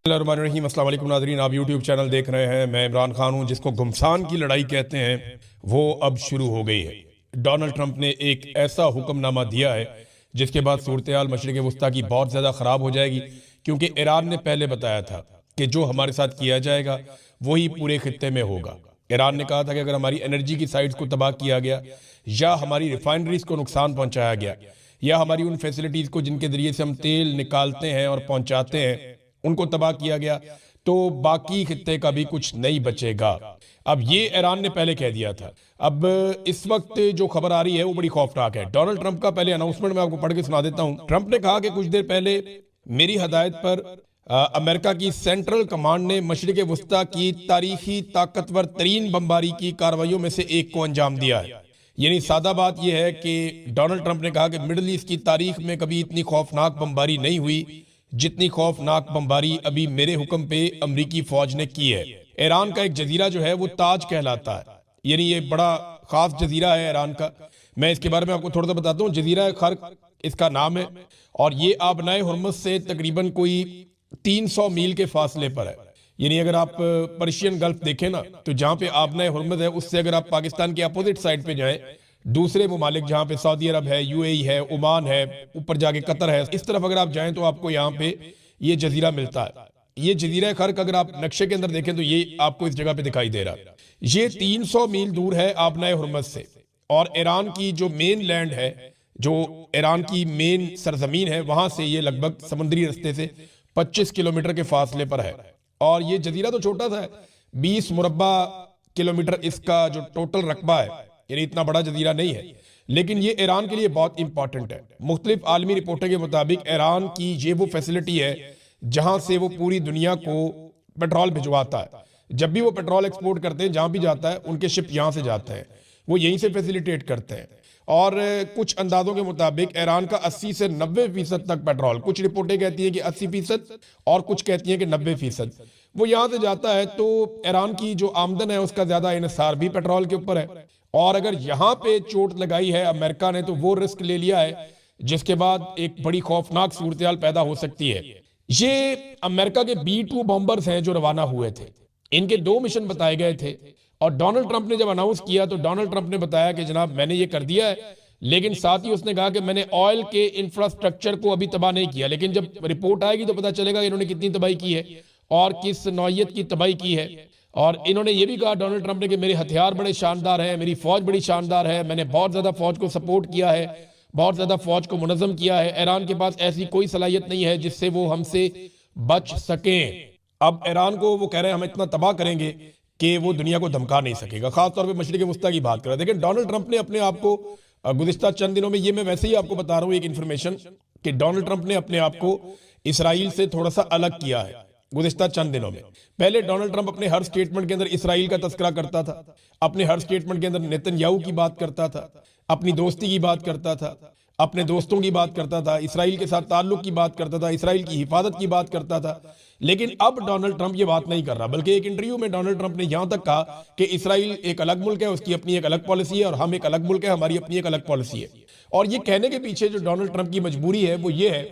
बिस्मिल्लाहिर्रहमानिर्रहीम। अस्सलाम वालेकुम नाज़रीन, आप यूट्यूब चैनल देख रहे हैं। मैं इमरान खान हूं। जिसको घुमसान की लड़ाई कहते हैं वो अब शुरू हो गई है। डोनाल्ड ट्रंप ने एक ऐसा हुक्मनामा दिया है जिसके बाद सूरत हाल मशरिक़ वस्ता की बहुत ज़्यादा ख़राब हो जाएगी, क्योंकि ईरान ने पहले बताया था कि जो हमारे साथ किया जाएगा वही पूरे खित्ते में होगा। ईरान ने कहा था कि अगर हमारी एनर्जी की साइट्स को तबाह किया गया, या हमारी रिफाइनरीज को नुकसान पहुंचाया गया, या हमारी उन फैसिलिटीज़ को जिनके ज़रिए से हम तेल निकालते हैं और पहुंचाते हैं उनको तबाह किया गया, तो बाकी खित्ते का भी कुछ नहीं बचेगा। अब ये ईरान ने पहले कह दिया था। अब इस वक्त जो खबर आ रही है वो बड़ी खौफनाक है। डोनाल्ड ट्रंप का पहले अनाउंसमेंट मैं आपको पढ़ के सुना देता हूं। ट्रंप ने कहा कि कुछ देर पहले मेरी हदायत पर अमेरिका की सेंट्रल कमांड ने मशरिक़ वस्ता की तारीखी ताकतवर तरीन बमबारी की कार्रवाइयों में से एक को अंजाम दिया है। यानी सादा बात यह है कि डोनाल्ड ट्रंप ने कहा कि मिडल ईस्ट की तारीख में कभी इतनी खौफनाक बमबारी नहीं हुई जितनी खौफनाक बमबारी अभी मेरे हुक्म पे अमरीकी फौज ने की है। ईरान का एक जजीरा जो है वो ताज कहलाता है, यानी ये बड़ा खास जजीरा है ईरान का। मैं इसके बारे में आपको थोड़ा सा बताता हूँ। जजीरा खर्क इसका नाम है, और ये आबनाए हुर्मुज़ से तकरीबन कोई 300 मील के फासले पर है। यानी अगर आप पर्शियन गल्फ देखें ना, तो जहाँ पे आबनाए हुर्मुज़ है उससे अगर आप पाकिस्तान के अपोजिट साइड पे जाएं, दूसरे ममालिक जहाँ पे सऊदी अरब है, यूएई है, ओमान है, ऊपर जाके कतर है, इस तरफ अगर आप जाएं तो आपको यहाँ पे ये जजीरा मिलता है। ये जजीरा खर्क अगर आप नक्शे के अंदर देखें तो ये आपको इस जगह पे दिखाई दे रहा है। ये 300 मील दूर है आबनाए हुर्मुज़ से, और ईरान की जो मेन लैंड है, जो ईरान की मेन सरजमीन है, वहां से ये लगभग समुद्री रास्ते से 25 किलोमीटर के फासले पर है। और ये जजीरा तो छोटा सा है, 20 मुरब्बा किलोमीटर इसका जो टोटल रकबा है, यानी इतना बड़ा जजीरा नहीं है, लेकिन ये ईरान के लिए बहुत इंपॉर्टेंट है। मुख्तलिफ आलमी रिपोर्टों के मुताबिक ईरान की ये वो फैसिलिटी है जहां से वो पूरी दुनिया को पेट्रोल भिजवाता है। जब भी वो पेट्रोल एक्सपोर्ट करते हैं, जहां भी जाता है उनके शिप यहां से जाते हैं, वो यहीं से फैसिलिटेट करते हैं। और कुछ अंदाजों के मुताबिक ईरान का 80 से 90% तक पेट्रोल, कुछ रिपोर्टें कहती हैं कि 80% और कुछ कहती हैं कि 90%, वो यहां से जाता है। तो ईरान की जो आमदन है उसका ज्यादा इन्हिसार भी पेट्रोल के ऊपर है। और अगर यहां पे चोट लगाई है अमेरिका ने, तो वो रिस्क ले लिया है, जिसके बाद एक बड़ी खौफनाक सूरत हाल पैदा हो सकती है। ये अमेरिका के B-2 बॉम्बर्स हैं जो रवाना हुए थे। इनके 2 मिशन बताए गए थे, और डोनाल्ड ट्रंप ने जब अनाउंस किया तो डोनाल्ड ट्रंप ने बताया कि जनाब मैंने ये कर दिया है, लेकिन साथ ही उसने कहा कि मैंने ऑयल के इंफ्रास्ट्रक्चर को अभी तबाह नहीं किया। लेकिन जब रिपोर्ट आएगी तो पता चलेगा इन्होंने कितनी तबाही की है और किस नौयत की तबाही की है। और इन्होंने ये भी कहा डोनाल्ड ट्रंप ने कि मेरे हथियार बड़े शानदार हैं, मेरी फौज बड़ी शानदार है, मैंने बहुत ज्यादा फौज को सपोर्ट किया है, बहुत ज्यादा फौज को मुनज़्ज़म किया है। ईरान के पास ऐसी कोई सलाहियत नहीं है जिससे वो हमसे बच सकें। अब ईरान को वो कह रहे हैं हम इतना तबाह करेंगे कि वो दुनिया को धमका नहीं सकेगा। खासतौर पर मशरिक़ वस्ता की बात कर रहे हैं। देखिए डोनाल्ड ट्रंप ने अपने आप को गुज़िश्ता चंद दिनों में, ये मैं वैसे ही आपको बता रहा हूँ एक इन्फॉर्मेशन, कि डोनाल्ड ट्रंप ने अपने आप को इसराइल से थोड़ा सा अलग किया है गुज़िश्ता चंद दिनों में। पहले डोनाल्ड ट्रंप अपने हर स्टेटमेंट के अंदर इसराइल का तस्करा करता था, अपने हर स्टेटमेंट के अंदर नेतन्याहू की बात करता था, अपनी दोस्ती की बात करता था, अपने दोस्तों की बात करता था, इसराइल के साथ ताल्लुक की बात करता था, इसराइल की हिफाजत की बात करता था। लेकिन अब डोनाल्ड ट्रंप ये बात नहीं कर रहा, बल्कि एक इंटरव्यू में डोनाल्ड ट्रंप ने यहां तक कहा कि इसराइल एक अलग मुल्क है, उसकी अपनी एक अलग पॉलिसी है, और हम एक अलग मुल्क है, हमारी अपनी एक अलग पॉलिसी है। और ये कहने के पीछे जो डोनाल्ड ट्रंप की मजबूरी है वो ये है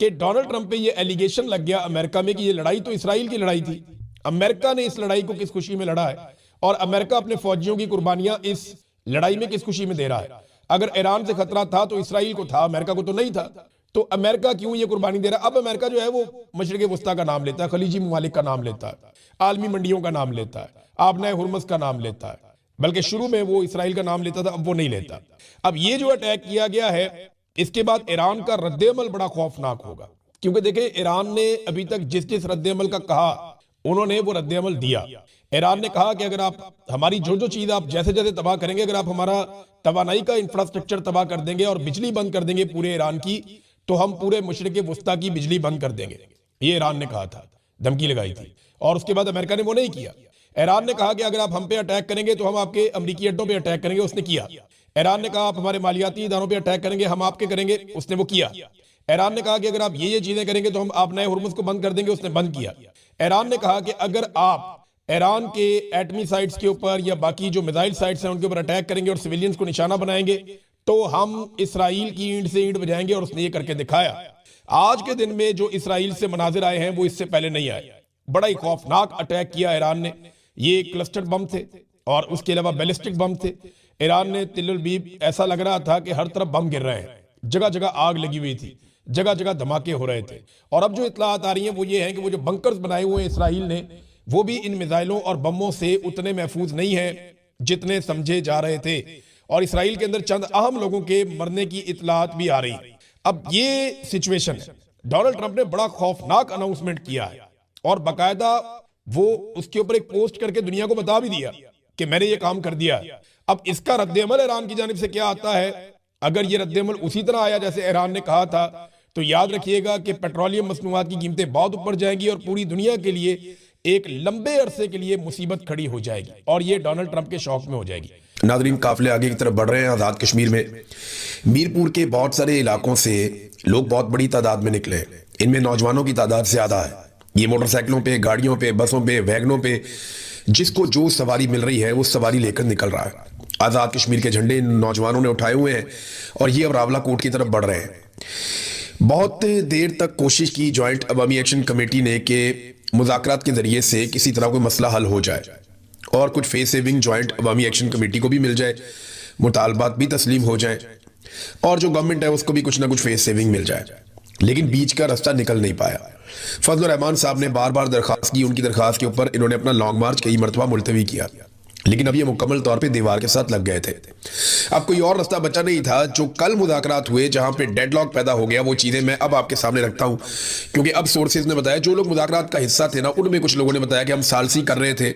कि डोनाल्ड ट्रंप पे ये एलिगेशन लग गया अमेरिका में कि ये लड़ाई तो इसराइल की लड़ाई थी, अमेरिका ने इस लड़ाई को किस खुशी में लड़ा है, और अमेरिका अपने फौजियों की कुर्बानियां इस लड़ाई में किस खुशी में दे रहा है। अगर ईरान से खतरा था तो इसराइल को था, अमेरिका को तो नहीं था, तो अमेरिका क्यों ये कुर्बानी दे रहा है। अब अमेरिका जो है वो मशरिक़ वस्ता का नाम लेता है, खलीजी ममालिक का नाम लेता है, आलमी मंडियों का नाम लेता है, आबनाए हुर्मुज़ का नाम लेता है, बल्कि शुरू में वो इसराइल का नाम लेता था, अब वो नहीं लेता। अब ये जो अटैक किया गया है, इसके बाद ईरान का रद्द-ए-अमल बड़ा खौफनाक होगा, क्योंकि देखिए ईरान ने अभी तक जिस जिस रद्द-ए-अमल का कहा उन्होंने वो रद्द-ए-अमल दिया। ईरान ने कहा कि अगर आप हमारी जो जो चीज आप जैसे जैसे तबाह करेंगे, अगर आप हमारा तवानाई का इंफ्रास्ट्रक्चर तबाह कर देंगे और बिजली बंद कर देंगे पूरे ईरान की, तो हम पूरे मशरिक़ वस्ता की बिजली बंद कर देंगे। ये ईरान ने कहा था, धमकी लगाई थी, और उसके बाद अमेरिका ने वो नहीं किया। ईरान ने कहा कि अगर आप हम पे अटैक करेंगे तो हम आपके अमरीकी अड्डों पे अटैक करेंगे, उसने किया। ईरान ने कहा आप हमारे मालियाती इदारों पे अटैक करेंगे, हम आपके करेंगे, उसने वो किया। ईरान ने कहा कि अगर आप ये चीजें करेंगे तो हम आबनाए हुर्मुज़ को बंद कर देंगे, उसने बंद किया। ईरान ने कहा कि अगर आप ईरान के एटमी साइट्स के ऊपर या बाकी जो मिसाइल साइट्स हैं उनके ऊपर अटैक करेंगे और सिविलियंस को निशाना बनाएंगे तो हम इसराइल की ईंट से ईंट बजाएंगे, और उसने ये करके दिखाया। आज के दिन में जो इसराइल से मनाजिर आए हैं वो इससे पहले नहीं आए। बड़ा ही खौफनाक अटैक किया ईरान ने। ये क्लस्टर बम थे और उसके अलावा बैलिस्टिक बम थे। ईरान ने तिल अबीब ऐसा लग रहा था कि हर तरफ बम गिर रहे हैं, जगह जगह आग लगी हुई थी, जगह जगह धमाके हो रहे थे। और अब जो इत्तलात आ रही हैं वो ये है कि वो जो बंकर्स बनाए हुए हैं इसराइल ने, वो भी इन मिसाइलों और बमों से उतने महफूज नहीं है जितने समझे जा रहे थे। और इसराइल के अंदर चंद अहम लोगों के मरने की इत्तलात भी आ रही हैं। अब ये सिचुएशन है, डोनाल्ड ट्रंप ने बड़ा खौफनाक अनाउंसमेंट किया है और बाकायदा वो उसके ऊपर एक पोस्ट करके दुनिया को बता भी दिया कि मैंने ये काम कर दिया। अब इसका रद्द-ए-अमल ईरान की जानिब से क्या आता है? अगर ये रद्द-ए-अमल उसी तरह आया जैसे ईरान ने कहा था, तो याद रखिएगा कि पेट्रोलियम मसनूआत की कीमतें बहुत ऊपर जाएंगी और पूरी दुनिया के लिए एक लंबे अरसे के लिए मुसीबत खड़ी हो जाएगी और ये डोनाल्ड ट्रंप के शौक में हो जाएगी। नादरीन, काफिले आगे की तरफ बढ़ रहे हैं। आज़ाद कश्मीर में मीरपुर के बहुत सारे इलाकों से लोग बहुत बड़ी तादाद में निकले। इनमें नौजवानों की तादाद ज्यादा है। ये मोटरसाइकिलों पे, गाड़ियों पे, बसों पे, वैगनों पे जिसको जो सवारी मिल रही है वो सवारी लेकर निकल रहा है। आज़ाद कश्मीर के झंडे इन नौजवानों ने उठाए हुए हैं और ये अब रावलाकोट की तरफ बढ़ रहे हैं। बहुत देर तक कोशिश की जॉइंट अवामी एक्शन कमेटी ने कि मुज़ाकरात के जरिए से किसी तरह कोई मसला हल हो जाए और कुछ फेस सेविंग जॉइंट अवामी एक्शन कमेटी को भी मिल जाए, मुतालबात भी तस्लीम हो जाए और जो गवर्नमेंट है उसको भी कुछ ना कुछ फेस सेविंग मिल जाए। लेकिन बीच का रास्ता निकल नहीं पाया। फजल रहमान साहब ने बार बार दरखास्त की, उनकी दरखास्त के ऊपर इन्होंने अपना लॉन्ग मार्च कई मरतबा मुलतवी किया, लेकिन अब ये मुकम्मल तौर पे दीवार के साथ लग गए थे। अब कोई और रास्ता बचा नहीं था। जो कल मुज़ाकरात हुए जहां पे डेडलॉक पैदा हो गया, वो चीज़ें मैं अब आपके सामने रखता हूं, क्योंकि अब सोर्सेज ने बताया, जो लोग मुज़ाकरात का हिस्सा थे ना, उनमें कुछ लोगों ने बताया कि हम सालसी कर रहे थे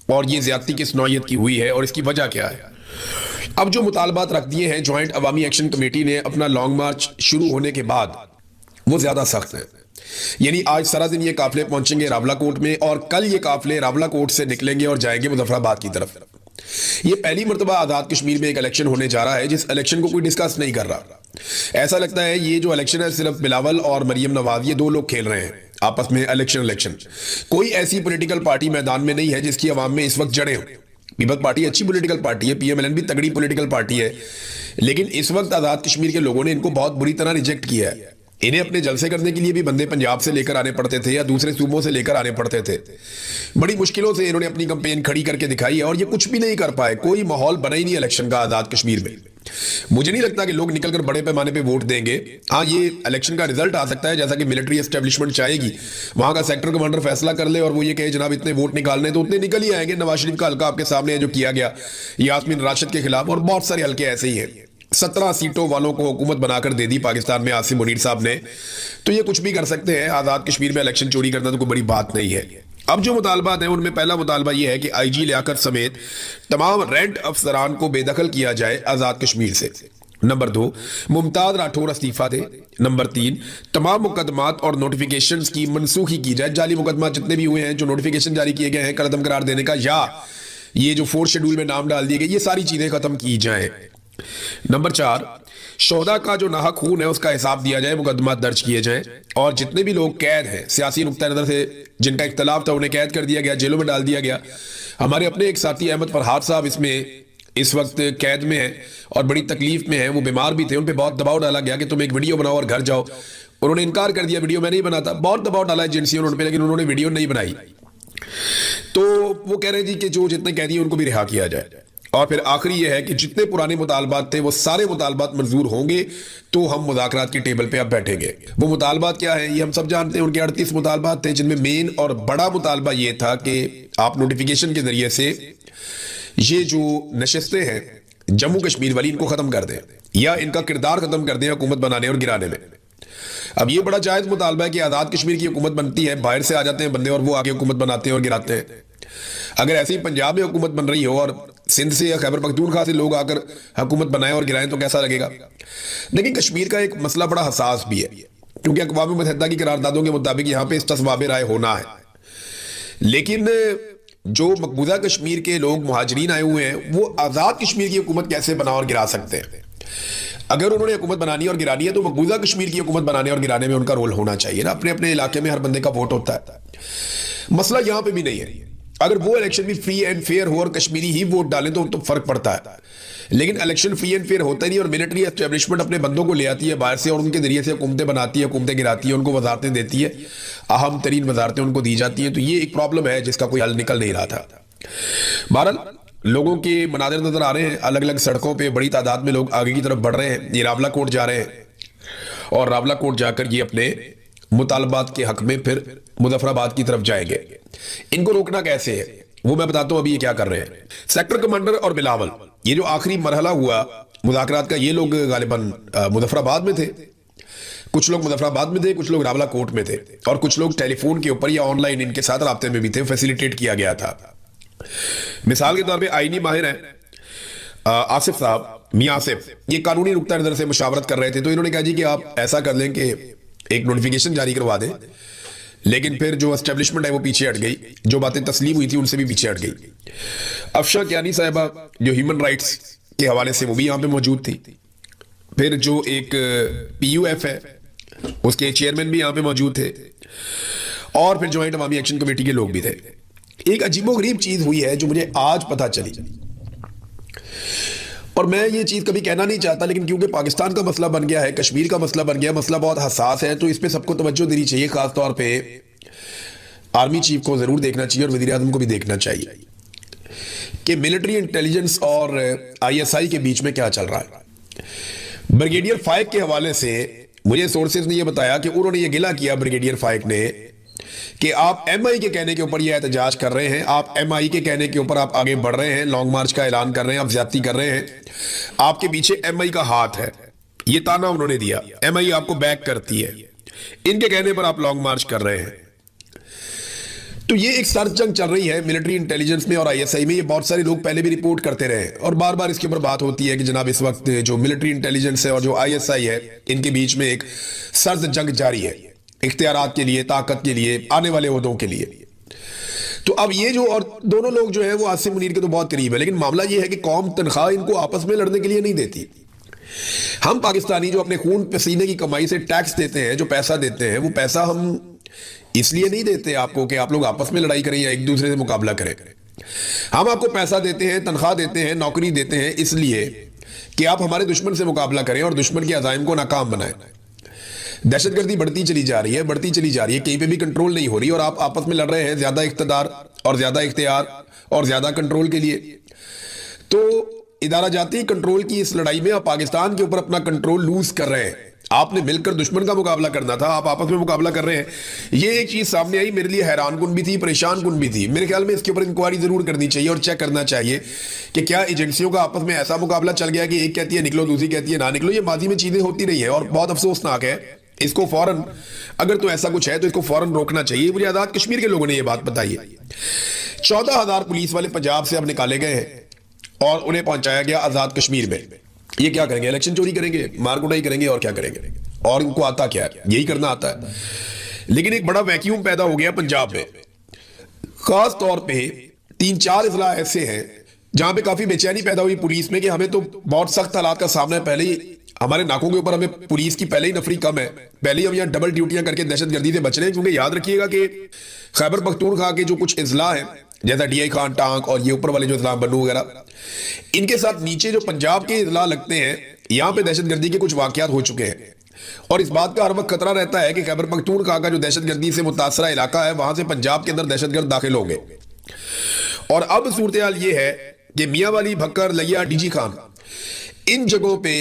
और ये ज्यादती किस नौयत की हुई है और इसकी वजह क्या है। अब जो मुतालबात रख दिए हैं जॉइंट अवामी एक्शन कमेटी ने अपना लॉन्ग मार्च शुरू होने के बाद, वो ज्यादा सख्त है। यानी आज सारा दिन ये काफिले पहुंचेंगे रावलाकोट में और कल ये काफिले रावलाकोट से निकलेंगे और जाएंगे मुजफ्फराबाद की तरफ। ये पहली मरतबा आजाद कश्मीर में एक इलेक्शन होने जा रहा है जिस इलेक्शन को कोई डिस्कस नहीं कर रहा। ऐसा लगता है ये जो इलेक्शन है सिर्फ बिलावल और मरियम नवाज, ये दो लोग खेल रहे हैं आपस में इलेक्शन। कोई ऐसी पॉलिटिकल पार्टी मैदान में नहीं है जिसकी आवाम में इस वक्त जड़ें हो। पीपल्स पार्टी अच्छी पॉलिटिकल पार्टी है, पीएमएलएन भी तगड़ी पॉलिटिकल पार्टी है, लेकिन इस वक्त आजाद कश्मीर के लोगों ने इनको बहुत बुरी तरह रिजेक्ट किया है। इन्हें अपने जलसे करने के लिए भी बंदे पंजाब से लेकर आने पड़ते थे या दूसरे सूबों से लेकर आने पड़ते थे। बड़ी मुश्किलों से इन्होंने अपनी कैंपेन खड़ी करके दिखाई है और ये कुछ भी नहीं कर पाए। कोई माहौल बना ही नहीं इलेक्शन का आजाद कश्मीर में। मुझे नहीं लगता कि लोग निकलकर बड़े पैमाने पे वोट देंगे। हाँ, ये इलेक्शन का रिजल्ट आ सकता है जैसा कि मिलिट्री एस्टेब्लिशमेंट चाहेगी, वहां का सेक्टर कमांडर फैसला कर ले और वो ये कहे जनाब इतने वोट निकालने, तो उतने निकल ही आएंगे। नवाज शरीफ का हल्का आपके सामने है जो किया गया यास्मीन राशिद के खिलाफ, और बहुत सारे हल्के ऐसे ही हैं। 17 सीटों वालों को हुकूमत बनाकर दे दी पाकिस्तान में आसिम मुनीर साहब ने, तो ये कुछ भी कर सकते हैं। आजाद कश्मीर में इलेक्शन चोरी करना तो कोई बड़ी बात नहीं है। अब जो मुतालबात हैं उनमें पहला मुतालबा यह है कि आईजी लियाकत समेत तमाम रेंट अफसरान को बेदखल किया जाए आजाद कश्मीर से। नंबर 2, मुमताज राठौर इस्तीफा दे। नंबर 3, तमाम मुकदमात और नोटिफिकेशंस की मनसूखी की जाए। जाली मुकदमा जितने भी हुए हैं, जो नोटिफिकेशन जारी किए गए हैं कलअदम करार देने का, या ये जो 4th शेड्यूल में नाम डाल दिए गए, ये सारी चीजें खत्म की जाएं। नंबर 4, शोहदा का जो नाहक खून है उसका हिसाब दिया जाए, मुकदमा दर्ज किए जाएं और जितने भी लोग कैद हैं सियासी नुक्ता नजर से जिनका इख्तलाफ था उन्हें कैद कर दिया गया, जेलों में डाल दिया गया। हमारे अपने एक साथी अहमद फरहाद साहब इसमें इस वक्त कैद में है और बड़ी तकलीफ में है, वो बीमार भी थे, उन पर बहुत दबाव डाला गया कि तुम एक वीडियो बनाओ और घर जाओ। उन्होंने इनकार कर दिया, वीडियो मैं नहीं बनाता। बहुत दबाव डाला एजेंसियों ने उन पर, लेकिन उन्होंने वीडियो नहीं बनाई। तो वो कह रहे जी कि जो जितने कैदी हैं उनको भी रिहा किया जाए। और फिर आखिरी यह है कि जितने पुराने मुतालबात थे वो सारे मुतालबात मंजूर होंगे तो हम मुज़ाकरात की टेबल पे अब बैठेंगे। वो मुतालबात क्या है ये हम सब जानते हैं। उनके 38 मुतालबात थे, जिनमें मेन और बड़ा मुतालबा ये था कि आप नोटिफिकेशन के जरिए से ये जो नशिस्तें हैं जम्मू कश्मीर वाली, इनको खत्म कर दें या इनका किरदार खत्म कर दें हुकूमत बनाने और गिराने में। अब ये बड़ा जायज मुतालबा है कि आजाद कश्मीर की हुकूमत बनती है, बाहर से आ जाते हैं बंदे और वो आगे हुकूमत बनाते हैं और गिराते हैं। अगर ऐसे ही पंजाब में हुकूमत बन रही हो और सिंध से या खैबर पख्तूनख्वा से लोग आकर हुकूमत बनाएं और गिराएं तो कैसा लगेगा। लेकिन कश्मीर का एक मसला बड़ा हसास भी है, क्योंकि अक़वाम मुत्तहिदा की करारदादों के मुताबिक यहाँ पे इस्तिस्वाब राय होना है। लेकिन जो मकबूजा कश्मीर के लोग मुहाजिरीन आए हुए हैं वो आज़ाद कश्मीर की हुकूमत कैसे बना और गिरा सकते हैं। अगर उन्होंने हुकूमत बनानी और गिरानी है तो मकबूजा कश्मीर की हुकूमत बनाने और गिराने में उनका रोल होना चाहिए ना। अपने अपने इलाके में हर बंदे का वोट होता है। मसला यहां पे भी नहीं है। अगर वो इलेक्शन भी फ्री एंड फेयर हो और कश्मीरी ही वोट डालें तो फर्क पड़ता है। लेकिन इलेक्शन फ्री एंड फेयर होता नहीं और मिलिट्री एस्टेब्लिशमेंट अपने बंदों को ले आती है बाहर से और उनके जरिए से हुकूमतें बनाती है, हुकूमतें गिराती है, उनको वजारतें देती है, अहम तरीन वजारतें उनको दी जाती हैं। तो ये एक प्रॉब्लम है जिसका कोई हल निकल नहीं रहा था। बहरहाल लोगों के मनाजिर नजर आ रहे हैं, अलग अलग सड़कों पर बड़ी तादाद में लोग आगे की तरफ बढ़ रहे हैं। ये रावला कोर्ट जा रहे हैं और रावला कोर्ट जाकर ये अपने मुतालबात के हक में फिर मुजफ्फराबाद की तरफ जाएंगे। इनको रोकना कैसे है वो मैं बताता हूं अभी ये क्या कर रहे हैं। सेक्टर कमांडर और बिलावल, ये जो आखिरी मरहला हुआ मुज़ाकरात का, ये लोग गालिबन मुजफ्फराबाद में थे, कुछ लोग मुजफ्फराबाद में थे, कुछ लोग रावला कोर्ट में थे और कुछ लोग टेलीफोन के ऊपर या ऑनलाइन इनके साथ राब्ते में भी थे, फैसिलिटेट किया गया था। मिसाल के तौर पर आईनी माहिर है आसिफ साहब, मियां आसिफ, ये कानूनी नुक्ता नजर से मुशावरत कर रहे थे। तो इन्होंने कहा जी कि आप ऐसा कर लें कि एक नोटिफिकेशन जारी करवा दें, लेकिन फिर जो एस्टेब्लिशमेंट है वो पीछे हट गई, जो बातें तस्लीम हुई थी उनसे भी पीछे हट गई। अफशा कियानी साहिबा जो ह्यूमन राइट्स के हवाले से वो भी यहाँ पे मौजूद थी। फिर जो एक PUF है उसके चेयरमैन भी यहाँ पे मौजूद थे और फिर ज्वाइंट अवामी एक्शन कमेटी के लोग भी थे। एक अजीबोगरीब चीज हुई है जो मुझे आज पता चली और मैं ये चीज कभी कहना नहीं चाहता, लेकिन क्योंकि पाकिस्तान का मसला बन गया है, कश्मीर का मसला बन गया, मसला बहुत हसास है, तो इस पे सबको तवज्जो देनी चाहिए। खास तौर पे आर्मी चीफ को जरूर देखना चाहिए और वजीर आज़म को भी देखना चाहिए कि मिलिट्री इंटेलिजेंस और ISI के बीच में क्या चल रहा है। ब्रिगेडियर फाइक के हवाले से मुझे सोर्सेज ने यह बताया कि उन्होंने ये गिला किया ब्रिगेडियर फाइक ने कि आप MI के कहने के ऊपर यह एहतजाज कर रहे हैं, आप MI के कहने के ऊपर आप आगे बढ़ रहे हैं, लॉन्ग मार्च का ऐलान कर रहे हैं, आप ज्यादती कर रहे हैं, आपके पीछे MI का हाथ है। ये ताना उन्होंने दिया, MI आपको बैक करती है, इनके कहने पर आप लॉन्ग मार्च कर रहे हैं। तो ये एक सर जंग चल रही है मिलिट्री इंटेलिजेंस में और ISI में। ये बहुत सारे लोग पहले भी रिपोर्ट करते रहे और बार बार इसके ऊपर बात होती है कि जनाब इस वक्त जो मिलिट्री इंटेलिजेंस है और जो ISI है इनके बीच में एक सर्द जंग जारी है, इख्तियारात के लिए, ताकत के लिए, आने वाले ओहदों के लिए। तो अब ये जो और दोनों लोग जो है वो आसिम मुनीर के तो बहुत करीब है, लेकिन मामला ये है कि कौम तनख्वाह इनको आपस में लड़ने के लिए नहीं देती। हम पाकिस्तानी जो अपने खून पसीने की कमाई से टैक्स देते हैं, जो पैसा देते हैं, वो पैसा हम इसलिए नहीं देते आपको कि आप लोग आपस में लड़ाई करें या एक दूसरे से मुकाबला करें। हम आपको पैसा देते हैं, तनख्वाह देते हैं, नौकरी देते हैं इसलिए कि आप हमारे दुश्मन से मुकाबला करें और दुश्मन के अज़ाइम को नाकाम बनाएं। दहशतगर्दी बढ़ती चली जा रही है, बढ़ती चली जा रही है, कहीं पे भी कंट्रोल नहीं हो रही और आप आपस में लड़ रहे हैं ज्यादा इख्तियार और ज्यादा इख्तियार और ज्यादा कंट्रोल के लिए। तो इदारा जाती कंट्रोल की इस लड़ाई में आप पाकिस्तान के ऊपर अपना कंट्रोल लूज कर रहे हैं। आपने मिलकर दुश्मन का मुकाबला करना था, आप आपस में मुकाबला कर रहे हैं। ये एक चीज सामने आई, मेरे लिए हैरान कुन भी थी, परेशान कुन भी थी। मेरे ख्याल में इसके ऊपर इंक्वायरी जरूर करनी चाहिए और चेक करना चाहिए कि क्या एजेंसियों का आपस में ऐसा मुकाबला चल गया कि एक कहती है निकलो, दूसरी कहती है ना निकलो। ये माजी में चीजें होती रही है और बहुत अफसोसनाक है। इसको फौरन, अगर तो ऐसा कुछ है तो इसको फौरन रोकना चाहिए। मुझे आजाद कश्मीर के लोगों ने यह बात बताई है। 14,000 पुलिस वाले पंजाब से अब निकाले गए हैं और उन्हें पहुंचाया गया आजाद कश्मीर में। ये क्या करेंगे? इलेक्शन चोरी करेंगे, मार कुटाई करेंगे और क्या करेंगे? और इनको आता क्या है? यही करना आता है। लेकिन एक बड़ा वैक्यूम पैदा हो गया पंजाब में। खास तौर पे 3-4 इजला ऐसे हैं जहां पे काफी बेचैनी पैदा हुई पुलिस में कि हमें तो बहुत सख्त हालात का सामना है। पहले ही हमारे नाकों के ऊपर हमें पुलिस की पहले ही नफरी कम है, पहले ही हम यहाँ डबल ड्यूटियां करके दहशतगर्दी से बच रहे हैं। क्योंकि याद रखिएगा कि खैबर पख्तूनख्वा के जो कुछ इजला है, जैसा DI खान टांक और ये ऊपर वाले जो इस्लाम बन्नू वगैरह, इनके साथ नीचे जो पंजाब के इजला लगते हैं, यहाँ पे दहशतगर्दी के कुछ वाकयात हो चुके हैं और इस बात का हर वक्त खतरा रहता है कि खैबर पख्तूनख्वा का जो दहशतगर्दी से मुतासरा इलाका है, वहां से पंजाब के अंदर दहशतगर्द दाखिल होंगे। और अब सूरत हाल ये है कि मियाँ वाली, भक्कर, लिया, DG खान, इन जगहों पे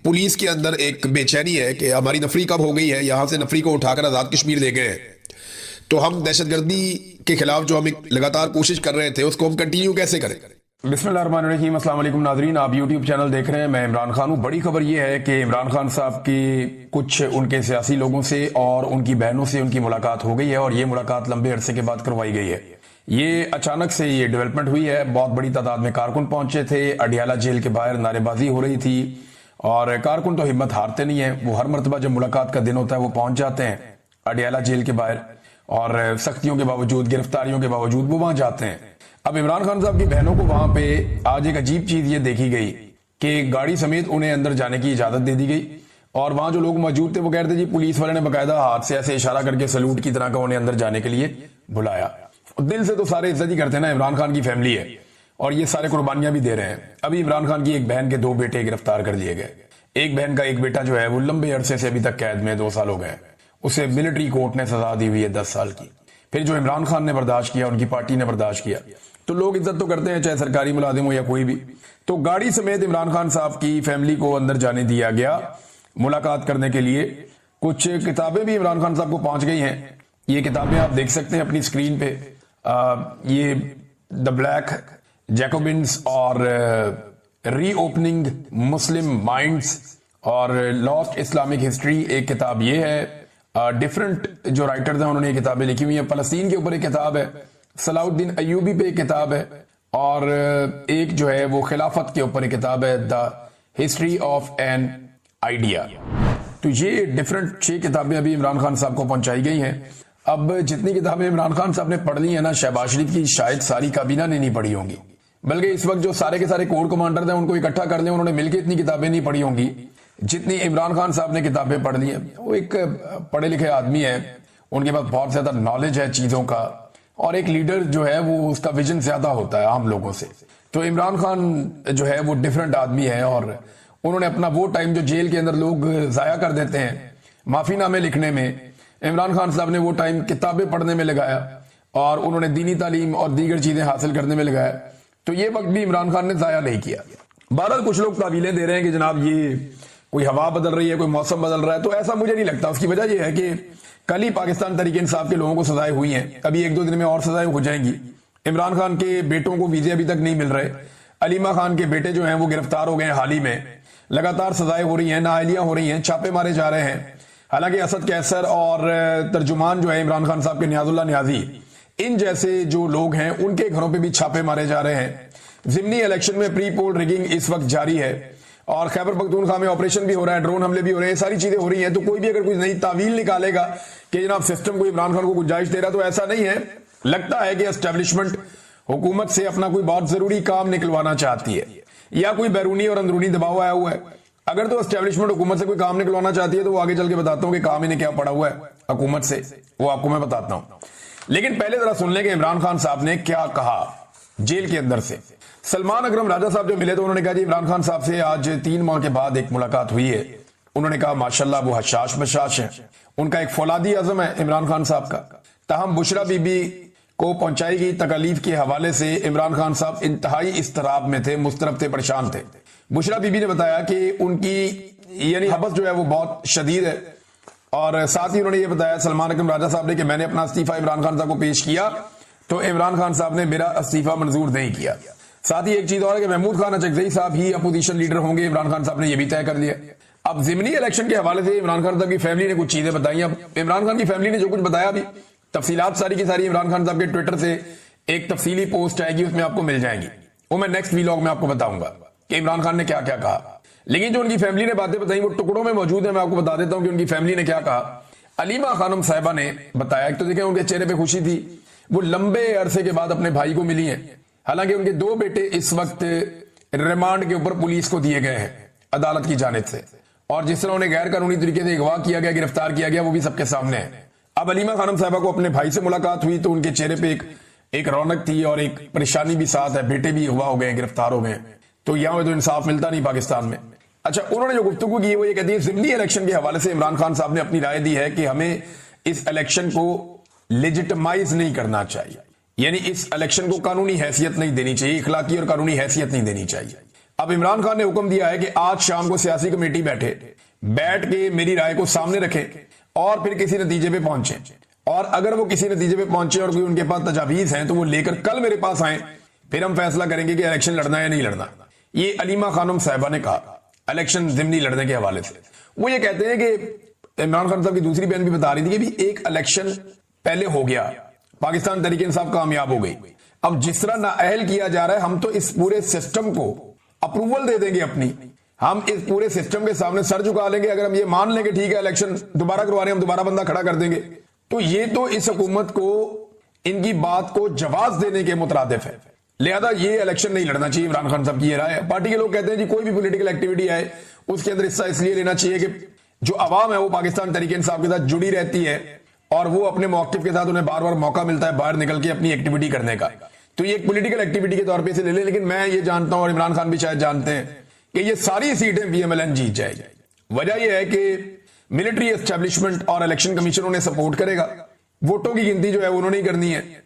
पुलिस के अंदर एक बेचैनी है कि हमारी नफरी कब हो गई है, यहां से नफरी को उठाकर आजाद कश्मीर ले गए हैं, तो हम दहशतगर्दी के खिलाफ जो हम एक लगातार कोशिश कर रहे थे उसको हम कंटिन्यू कैसे करें। बिस्मिल्लाहिर्रहमानिर्रहीम, अस्सलाम वालेकुम नाज़रीन, आप YouTube चैनल देख रहे हैं। मैं इमरान खान हूँ। बड़ी खबर यह है कि इमरान खान साहब की कुछ उनके सियासी लोगों से और उनकी बहनों से उनकी मुलाकात हो गई है और ये मुलाकात लंबे अरसे के बाद करवाई गई है। ये अचानक से ये डेवलपमेंट हुई है। बहुत बड़ी तादाद में कारकुन पहुंचे थे, अडियाला जेल के बाहर नारेबाजी हो रही थी और कारकुन तो हिम्मत हारते नहीं है। वो हर मरतबा जब मुलाकात का दिन होता है वो पहुंच जाते हैं अडियाला जेल के बाहर और सख्तियों के बावजूद, गिरफ्तारियों के बावजूद वो वहां जाते हैं। अब इमरान खान साहब की बहनों को वहां पे आज एक अजीब चीज ये देखी गई कि गाड़ी समेत उन्हें अंदर जाने की इजाजत दे दी गई और वहां जो लोग मौजूद थे वो कह रहे थे जी, पुलिस वाले ने बाकायदा हाथ से ऐसे इशारा करके सलूट की तरह का उन्हें अंदर जाने के लिए बुलाया। दिल से तो सारे इज्जत ही करते हैं ना, इमरान खान की फैमिली है और ये सारे कुर्बानियां भी दे रहे हैं। अभी इमरान खान की एक बहन के 2 बेटे गिरफ्तार कर लिए गए। एक बहन का एक बेटा जो है वो लंबे अरसे से अभी तक कैद में 2 साल हो गए, उसे मिलिट्री कोर्ट ने सजा दी हुई है 10 साल की। फिर जो इमरान खान ने बर्दाश्त किया, उनकी पार्टी ने बर्दाश्त किया, तो लोग इज्जत तो करते हैं, चाहे सरकारी मुलाजिम हो या कोई भी। तो गाड़ी समेत इमरान खान साहब की फैमिली को अंदर जाने दिया गया मुलाकात करने के लिए। कुछ किताबें भी इमरान खान साहब को पहुंच गई हैं। ये किताबें आप देख सकते हैं अपनी स्क्रीन पे। ये द ब्लैक जैकोबिन्स और रीओपनिंग मुस्लिम माइंड्स और लॉस्ट इस्लामिक हिस्ट्री एक किताब ये है। डिफरेंट जो राइटर्स हैं उन्होंने ये किताबें लिखी हुई हैं। फलस्तीन के ऊपर एक किताब है, सलाउद्दीन अयूबी पे एक किताब है, और एक जो है वो खिलाफत के ऊपर एक किताब है, the history of an idea. तो ये डिफरेंट 6 किताबें अभी इमरान खान साहब को पहुंचाई गई हैं। अब जितनी किताबें इमरान खान साहब ने पढ़ ली है ना, शहबाज शरीफ की शायद सारी काबीना ने नहीं पढ़ी होंगी, बल्कि इस वक्त जो सारे के सारे कोर कमांडर हैं उनको इकट्ठा कर लें, उन्होंने मिलकर इतनी किताबें नहीं पढ़ी होंगी जितनी इमरान खान साहब ने किताबें पढ़ ली हैं। वो एक पढ़े लिखे आदमी है, उनके पास बहुत ज्यादा नॉलेज है चीजों का, और एक लीडर जो है वो उसका विजन ज्यादा होता है आम लोगों से। तो इमरान खान जो है वो डिफरेंट आदमी है, और उन्होंने अपना वो टाइम जो जेल के अंदर लोग जाया कर देते हैं माफीनामे लिखने में, इमरान खान साहब ने वो टाइम किताबें पढ़ने में लगाया, और उन्होंने दीनी तालीम और दीगर चीजें हासिल करने में लगाया। तो ये वक्त भी इमरान खान ने जाया नहीं किया। बहरहाल कुछ लोग तावीलें दे रहे हैं कि जनाब ये कोई हवा बदल रही है, कोई मौसम बदल रहा है, तो ऐसा मुझे नहीं लगता। उसकी वजह यह है कि कल ही पाकिस्तान तहरीक इंसाफ के लोगों को सजाएं हुई हैं, अभी 1-2 दिन में और सजाएं हो जाएंगी। इमरान खान के बेटों को वीजे अभी तक नहीं मिल रहे। अलीमा खान के बेटे जो हैं वो गिरफ्तार हो गए हैं हाल ही में, लगातार सजाएं हो रही हैं, नाअहलियां हो रही हैं, छापे मारे जा रहे हैं। हालांकि असद कैसर और तर्जुमान जो है इमरान खान साहब के नियाजुल्लाह नियाजी, इन जैसे जो लोग हैं उनके घरों पे भी छापे मारे जा रहे हैं। जिमनी इलेक्शन में प्री पोल रिगिंग इस वक्त जारी है, और खैबर पख्तूनख्वा में ऑपरेशन भी हो रहा है, ड्रोन हमले भी हो रहे हैं, सारी चीजें हो रही हैं। तो कोई भी अगर कोई नई तावील निकालेगा कि जनाब सिस्टम को इमरान खान को गुंजाइश दे रहा, तो ऐसा नहीं है। लगता है कि एस्टेब्लिशमेंट हुकूमत से अपना कोई बहुत जरूरी काम निकलवाना चाहती है, या कोई बैरूनी और अंदरूनी दबाव आया हुआ है। अगर तो एस्टेब्लिशमेंट हुकूमत से कोई काम निकलवाना चाहती है तो वो आगे चल के बताता हूं कि काम इन्हें क्या पड़ा हुआ है हुकूमत से, वो आपको मैं बताता हूं। लेकिन पहले जरा सुन लें कि इमरान खान साहब ने क्या कहा जेल के अंदर से। सलमान अकरम राजा साहब जो मिले तो उन्होंने कहा जी इमरान खान साहब से आज 3 माह के बाद एक मुलाकात हुई है। उन्होंने कहा माशाल्लाह वो हशाश बशाश है, उनका एक फौलादी आजम है इमरान खान साहब का। ताहम बुशरा बीबी को पहुंचाई गई तकलीफ के हवाले से इमरान खान साहब इंतहाई इस्तराब में थे, मुस्तरब थे, परेशान थे। बुशरा बीबी ने बताया कि उनकी यानी हबस जो है वो बहुत शदीद है, और साथ ही उन्होंने ये बताया सलमान अकरम राजा साहब ने कि मैंने अपना इस्तीफा इमरान खान साहब को पेश किया तो इमरान खान साहब ने मेरा इस्तीफा मंजूर नहीं किया। साथ ही एक चीज और है कि महमूद खान अचकजई साहब ही अपोजिशन लीडर होंगे, इमरान खान साहब ने यह भी तय कर लिया। अब जिमनी इलेक्शन के हवाले से इमरान खान साहब की फैमिली ने कुछ चीजें बताई। अब इमरान खान की फैमिली ने जो कुछ बताया अभी तफसीलात सारी की सारी इमरान खान साहब के ट्विटर से एक तफसीली पोस्ट आएगी, उसमें आपको मिल जाएंगी, वो मैं नेक्स्ट वीलॉग में आपको बताऊंगा कि इमरान खान ने क्या क्या कहा। लेकिन जो उनकी फैमिली ने बातें बताई वो टुकड़ों में मौजूद है, मैं आपको बता देता हूं कि उनकी फैमिली ने क्या कहा। अलीमा खानम साहिबा ने बताया, एक तो देखें उनके चेहरे पे खुशी थी, वो लंबे अरसे के बाद अपने भाई को मिली है। हालांकि उनके 2 बेटे इस वक्त रिमांड के ऊपर पुलिस को दिए गए हैं अदालत की जानिब से, और जिस तरह उन्हें गैर कानूनी तरीके से अगवा किया गया, गिरफ्तार किया गया, वो भी सबके सामने है। अब अलीमा खानम साहिबा को अपने भाई से मुलाकात हुई तो उनके चेहरे पे एक रौनक थी और एक परेशानी भी साथ है, बेटे भी हुआ हो गए, गिरफ्तार हो गए, तो यहां तो इंसाफ मिलता नहीं पाकिस्तान में। अच्छा, उन्होंने जो गुफ्तगू की वो ये कहती है जिमनी इलेक्शन के हवाले से इमरान खान साहब ने अपनी राय दी है कि हमें इस इलेक्शन को लेजिटिमाइज नहीं करना चाहिए, यानी इस इलेक्शन को कानूनी हैसियत नहीं देनी चाहिए, इखलाकी और कानूनी हैसियत नहीं देनी चाहिए। अब इमरान खान ने हुक्म दिया है कि आज शाम को सियासी कमेटी बैठ के मेरी राय को सामने रखें और फिर किसी नतीजे पे पहुंचे, और अगर वो किसी नतीजे पे पहुंचे और कोई उनके पास तजावीज हैं तो वो लेकर कल मेरे पास आए, फिर हम फैसला करेंगे कि इलेक्शन लड़ना है या नहीं लड़ना। ये अलीमा खानम साहिबा ने कहा इलेक्शन जिमनी लड़ने के हवाले से। वो ये कहते हैं कि इमरान खान साहब की दूसरी बहन भी बता रही थी कि भी एक इलेक्शन पहले हो गया, पाकिस्तान तहरीक इंसाफ कामयाब हो गई, अब जिस तरह नाअहल किया जा रहा है हम तो इस पूरे सिस्टम को अप्रूवल दे देंगे अपनी, हम इस पूरे सिस्टम के सामने सर झुका लेंगे। अगर हम ये मान लेंगे ठीक है इलेक्शन दोबारा करवा रहे हैं, हम दोबारा बंदा खड़ा कर देंगे, तो ये तो इस हुकूमत को इनकी बात को जवाब देने के मुतरादिफ है। लिहाजा ये इलेक्शन नहीं लड़ना चाहिए, इमरान खान साहब की ये राय है। पार्टी के लोग कहते हैं जी कोई भी पॉलिटिकल एक्टिविटी आए उसके अंदर हिस्सा इसलिए लेना चाहिए कि जो अवाम है वो पाकिस्तान तहरीक इंसाफ के साथ जुड़ी रहती है और वो अपने मौक़िफ़ के साथ उन्हें बार बार मौका मिलता है बाहर निकल के अपनी एक्टिविटी करने का। तो ये एक पॉलिटिकल एक्टिविटी के तौर पे इसे ले लें, लेकिन मैं ये जानता हूं और इमरान खान भी शायद जानते हैं कि ये सारी सीटें पीएमएलएन जीत जाएगी। वजह यह है कि मिलिट्री एस्टेब्लिशमेंट और इलेक्शन कमीशन उन्हें सपोर्ट करेगा, वोटों की गिनती जो है उन्होंने ही करनी है।